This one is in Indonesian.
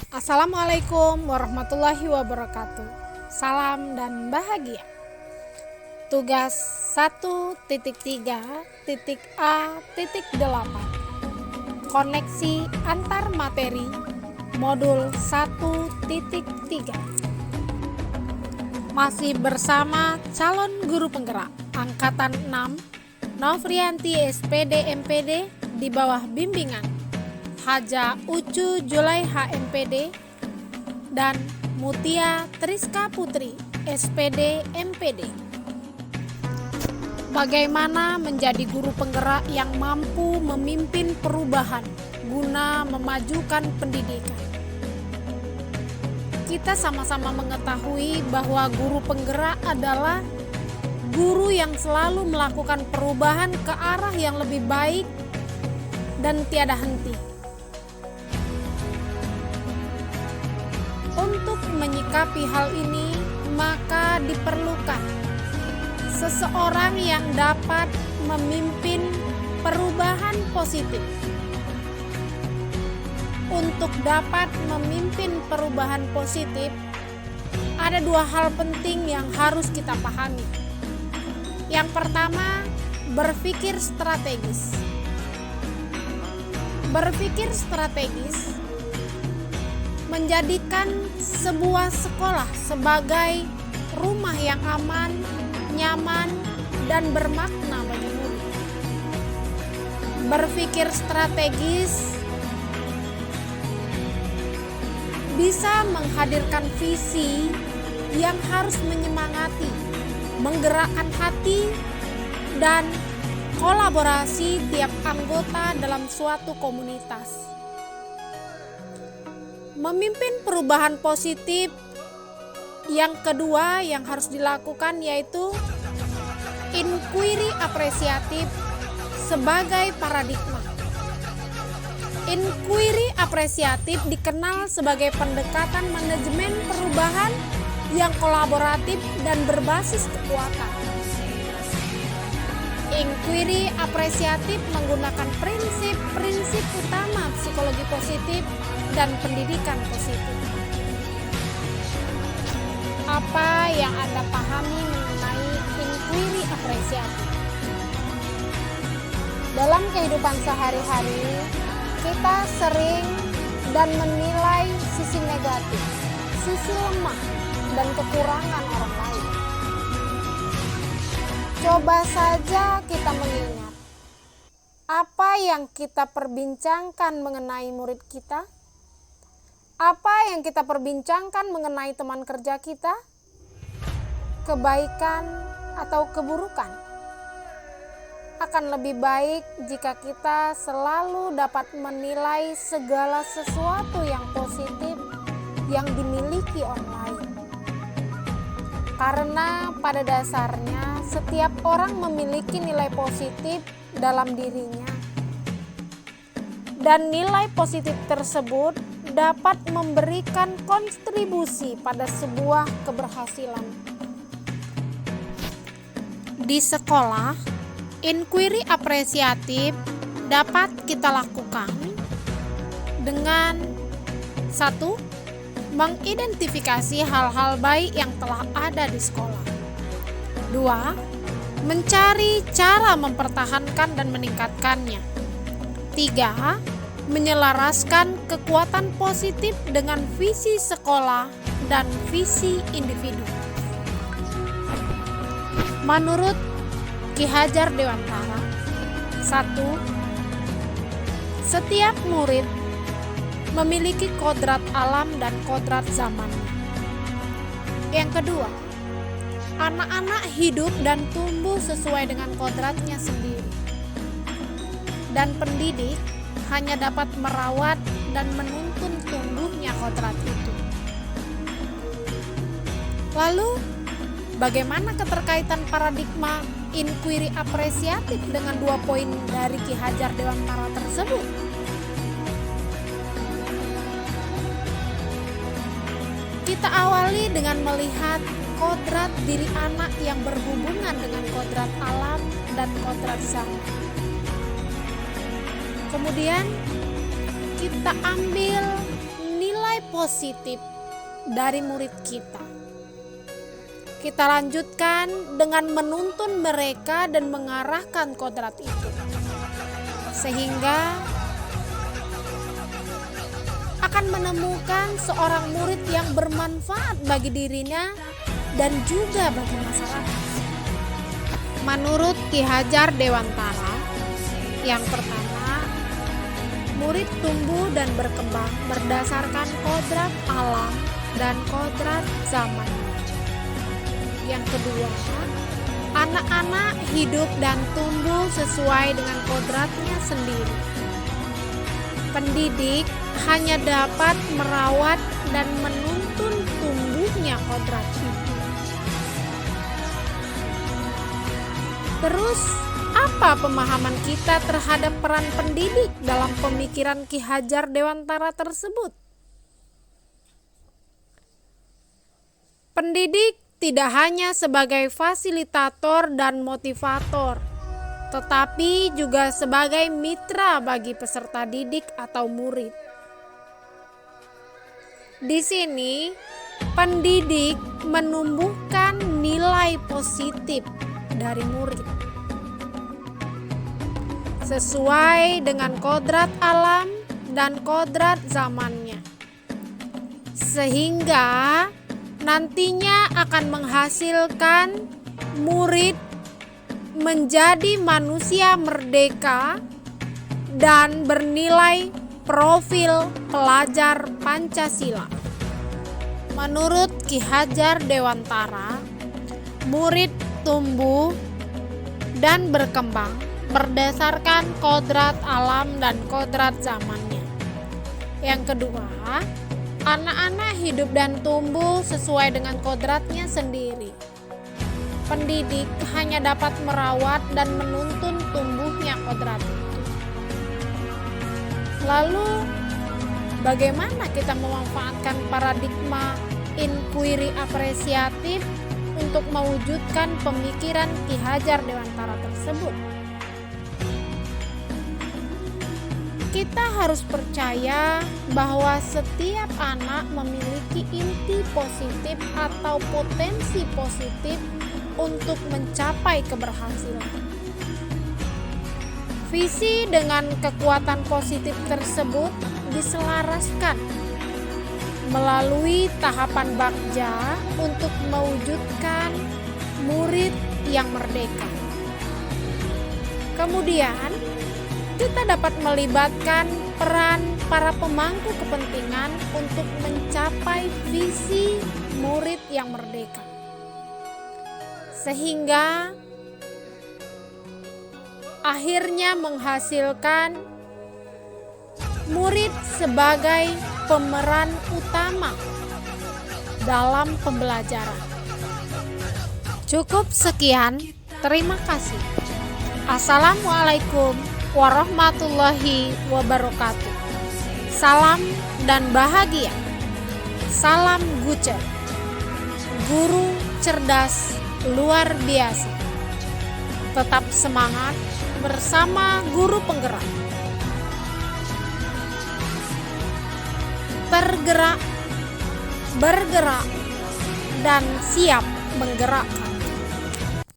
Assalamualaikum warahmatullahi wabarakatuh. Salam dan bahagia. Tugas 1.3.A.8 Koneksi antar materi modul 1.3. Masih bersama calon guru penggerak angkatan 6 Novrianti SPD MPD di bawah bimbingan Haja Ucu Julaiha MPD dan Mutia Triska Putri SPD MPD. Bagaimana menjadi guru penggerak yang mampu memimpin perubahan guna memajukan pendidikan? Kita sama-sama mengetahui bahwa guru penggerak adalah guru yang selalu melakukan perubahan ke arah yang lebih baik dan tiada henti. Untuk menyikapi hal ini, maka diperlukan seseorang yang dapat memimpin perubahan positif. Untuk dapat memimpin perubahan positif, ada dua hal penting yang harus kita pahami. Yang pertama, berpikir strategis. Berpikir strategis menjadikan sebuah sekolah sebagai rumah yang aman, nyaman, dan bermakna bagi murid. Berpikir strategis bisa menghadirkan visi yang harus menyemangati, menggerakkan hati, dan kolaborasi tiap anggota dalam suatu komunitas. Memimpin perubahan positif yang kedua yang harus dilakukan yaitu inquiry apresiatif sebagai paradigma. Inquiry apresiatif dikenal sebagai pendekatan manajemen perubahan yang kolaboratif dan berbasis kekuatan. Inquiry apresiatif menggunakan prinsip-prinsip utama psikologi positif dan pendidikan positif. Apa yang Anda pahami mengenai inquiry apresiatif? Dalam kehidupan sehari-hari, kita sering dan menilai sisi negatif, sisi lemah, dan kekurangan orang lain. Coba saja kita mengingat apa yang kita perbincangkan mengenai murid kita, apa yang kita perbincangkan mengenai teman kerja kita, kebaikan atau keburukan. Akan lebih baik jika kita selalu dapat menilai segala sesuatu yang positif yang dimiliki orang lain. Karena pada dasarnya setiap orang memiliki nilai positif dalam dirinya. Dan nilai positif tersebut dapat memberikan kontribusi pada sebuah keberhasilan. Di sekolah, inquiry apresiatif dapat kita lakukan dengan 1. Mengidentifikasi hal-hal baik yang telah ada di sekolah. 2. Mencari cara mempertahankan dan meningkatkannya. 3. Menyelaraskan kekuatan positif dengan visi sekolah dan visi individu. Menurut Ki Hajar Dewantara, 1. Setiap murid memiliki kodrat alam dan kodrat zaman. Yang kedua, anak-anak hidup dan tumbuh sesuai dengan kodratnya sendiri. Dan pendidik hanya dapat merawat dan menuntun tumbuhnya kodrat itu. Lalu, bagaimana keterkaitan paradigma inquiry apresiatif dengan 2 poin dari Ki Hajar Dewantara tersebut? Kita awali dengan melihat kodrat diri anak yang berhubungan dengan kodrat alam dan kodrat zaman. Kemudian kita ambil nilai positif dari murid kita. Kita lanjutkan dengan menuntun mereka dan mengarahkan kodrat itu, sehingga akan menemukan seorang murid yang bermanfaat bagi dirinya dan juga bagi masyarakat. Menurut Ki Hajar Dewantara, yang pertama, murid tumbuh dan berkembang berdasarkan kodrat alam dan kodrat zaman. Yang kedua, anak-anak hidup dan tumbuh sesuai dengan kodratnya sendiri. Pendidik hanya dapat merawat dan menuntun tumbuhnya kodrat itu. Terus, apa pemahaman kita terhadap peran pendidik dalam pemikiran Ki Hajar Dewantara tersebut? Pendidik tidak hanya sebagai fasilitator dan motivator, tetapi juga sebagai mitra bagi peserta didik atau murid. Di sini, pendidik menumbuhkan nilai positif dari murid sesuai dengan kodrat alam dan kodrat zamannya, sehingga nantinya akan menghasilkan murid menjadi manusia merdeka dan bernilai profil pelajar Pancasila. Menurut Ki Hajar Dewantara, murid tumbuh dan berkembang berdasarkan kodrat alam dan kodrat zamannya. Yang kedua, anak-anak hidup dan tumbuh sesuai dengan kodratnya sendiri. Pendidik hanya dapat merawat dan menuntun tumbuhnya kodrat itu. Lalu, bagaimana kita memanfaatkan paradigma inquiry apresiatif untuk mewujudkan pemikiran Ki Hajar Dewantara tersebut? Kita harus percaya bahwa setiap anak memiliki inti positif atau potensi positif untuk mencapai keberhasilan. Visi dengan kekuatan positif tersebut diselaraskan melalui tahapan Bagja untuk mewujudkan murid yang merdeka. Kemudian, kita dapat melibatkan peran para pemangku kepentingan untuk mencapai visi murid yang merdeka, sehingga akhirnya menghasilkan murid sebagai pemeran utama dalam pembelajaran. Cukup sekian, terima kasih. Assalamualaikum warahmatullahi wabarakatuh. Salam dan bahagia. Salam Guce, guru cerdas luar biasa. Tetap semangat bersama guru penggerak. Tergerak, bergerak, dan siap menggerakkan.